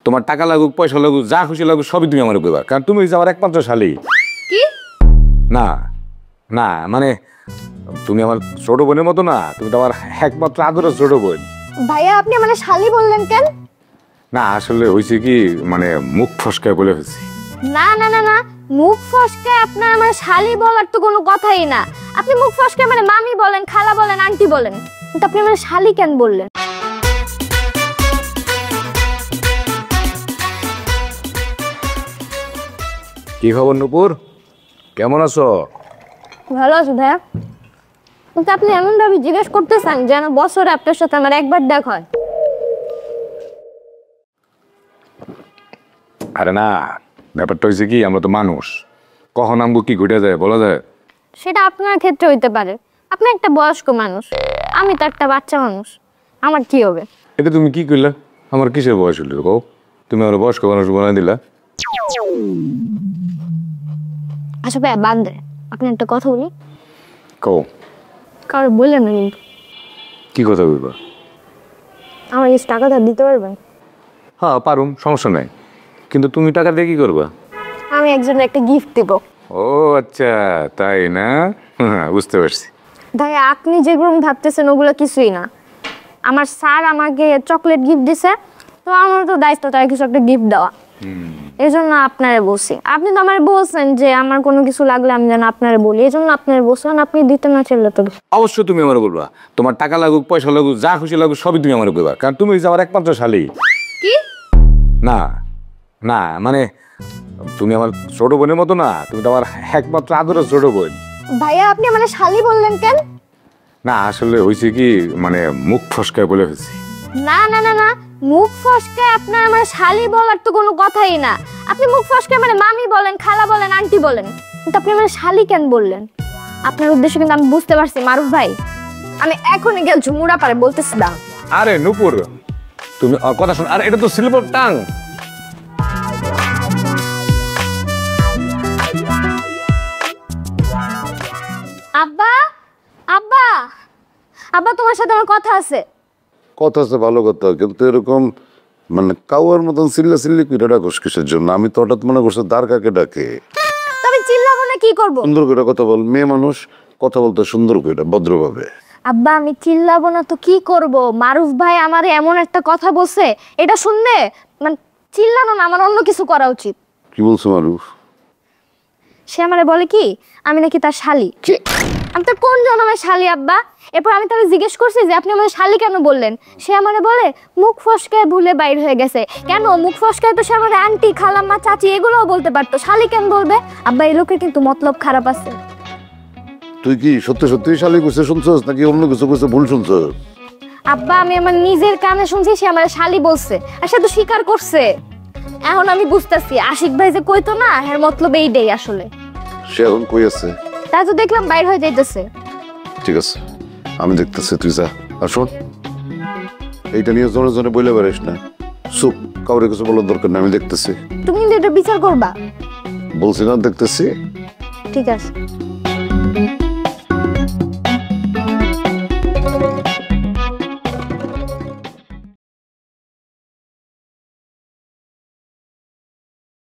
তোমার টাকা লাগুক পয়সা লাগুক যা খুশি লাগুক সবই তুমি আমার কইবা, কারণ তুমি হইছো আমার একমাত্র শালী। কি না না মানে তুমি আমার ছোট বোনের মতো না, তুমি তো আমার একমাত্র আদরের ছোট বোন। ভাইয়া আপনি মানে শালি বললেন কেন? না আসলে হয়েছে কি, মানে মুখ ফসকায় বলে ফেলছি। না না না না, মুখ ফসকায় আপনার আমার শালি বলার তো কোনো কথাই না। আপনি মুখ ফসকায় মানে মামি বলেন, খালা বলেন, আন্টি বলেন, কিন্তু আপনি আমার শালি কেন বললেন? কি খবর নূপুর, কেমন আছো? ভালো আছো ভাইয়া, কিন্তু আপনি এমন ভাবে জিজ্ঞেস করতেছেন যেন বছরে আপনার সাথে আমার একবার দেখা হয়। আরে না, ব্যাপারটা হয়েছে কি, আমরা তো মানুষ, কখন আমগো কি ঘটে যায় বলা যায়? সেটা আপনার ক্ষেত্রে হইতে পারে, আপনি একটা বয়স্ক মানুষ, আমি তো একটা বাচ্চা মানুষ, আমার কি হবে? এটা তুমি কি করলে? আমার কিসের বয়স হইল কও? তুমি আমার বয়স্ক মানুষ বানাই দিলা। আচ্ছা ভাইয়া বাদ দে, আপনি একটা কথা বলি। কও। কারো বললেন না কিন্তু। কি কথা বলবা? আমার কিছু টাকাটা দিতে পারবেন? হ্যাঁ পারুম, সমস্যা নাই, কিন্তু তুমি টাকা দিয়ে কি করবা? আমি একজনের একটা গিফট দেব। ও আচ্ছা তাই না, বুঝতে পারছি। ভাই আপনি যেগুলো ভাবতেছেন ওগুলো কিছুই না। আমার স্যার আমাকে চকলেট গিফট দিছে, তো আমার তো দায়িত্ব তার কিছু একটা গিফট দেওয়া। এই জন্য আপনারে বলছি, আপনি তো আমার বলছেন যে আমার কোনো কিছু লাগলে আমি যেন আপনারে বলি, এই জন্য আপনারে বলছেন, আপনি দিতে না চাইলে তো। অবশ্যই তুমি আমার বলবা, তোমার টাকা লাগুক পয়সা লাগুক যা খুশি লাগুক সবই তুমি আমার কইবা, কারণ তুমি হইছো আমার একমাত্র শালী। কি? না না মানে তুমি আমার ছোট বোনের মতো না, তুমি তো আমার একমাত্র আদরের ছোট বোন। ভাইয়া আপনি মানে শালি বললেন কেন? না আসলে হয়েছে কি, মানে মুখ ফসকায় বলে ফেলছি। না না না না, মুখ ফসকায় আপনার আমার শালি বলার তো কোনো কথাই না। আপনি মুখ ফসকায় মানে মামি বলেন, খালা বলেন, আন্টি বলেন, কিন্তু আপনি আমার শালি কেন বললেন? আপনার উদ্দেশ্য কিন্তু আমি বুঝতে পারছি মারুফ ভাই, আমি এখনই গেল ঝুমুরা পারে বলতেছি না। আরে নূপুর তুমি কথা শোন, আর এটা তো সিলভার টাং। আব্বা আব্বা আব্বা, তোমার সাথে আমার কথা আছে। কথা আছে ভালো কথা, কিন্তু এরকম মানে কাউয়ার মতন চিল্লা চিল্লি করে ডাকস কিসের জন্য? আমি তো হঠাৎ মনে করছি দ্বার কাকে ডাকে। তো আমি চিল্লাবো না কি করবো? সুন্দর করে কথা বল, মেয়ে মানুষ কথা বলতে সুন্দর করে ভদ্রভাবে। আব্বা আমি চিল্লাবো না তো কি করব? মারুফ ভাই আমারে এমন একটা কথা বলছে, এটা শুনলে মানে চিল্লানো না, আমার অন্য কিছু করা উচিত। কি বলছো মারুফ? সে আমারে বলে কি আমি নাকি তার শালি। আমি তার কোন জন্মের শালি আব্বা? এরপর আমি তাকে জিজ্ঞেস করছি যে আপনি আমাদের শালি কেন বললেন? সে আমারে বলে মুখ ফসকায় ভুলে বাইর হয়ে গেছে। কেন মুখ ফসকায়? তো সে আমার আন্টি, খালাম্মা, চাচি এগুলোও বলতে পারতো, শালি কেন বলবে? আব্বা এই লোকের কিন্তু মতলব খারাপ আছে। তুই কি সত্যি সত্যি শালি কইছে শুনছস নাকি অন্য কিছু কইছে ভুল শুনছস? আব্বা আমি আমার নিজের কানে শুনছি সে আমার শালি বলছে, আর সে তো স্বীকার করছে। এখন আমি বুঝতেছি আশিক ভাই যে কইতো না এর মতলব এইটাই আসলে। সে এখন কই আছে? তাই তো দেখলাম বাইর হয়ে যাইতেছে। ঠিক আছে আমি দেখতেছি, তুই যা। আর শোন, এইটা নিয়ে জনে জনে বইলে বেড়াইস না, চুপ, কাউরে কিছু বলার দরকার নেই, আমি দেখতেছি। তুমি কিন্তু এটা বিচার করবা। বলছি না দেখতেছি। ঠিক আছে।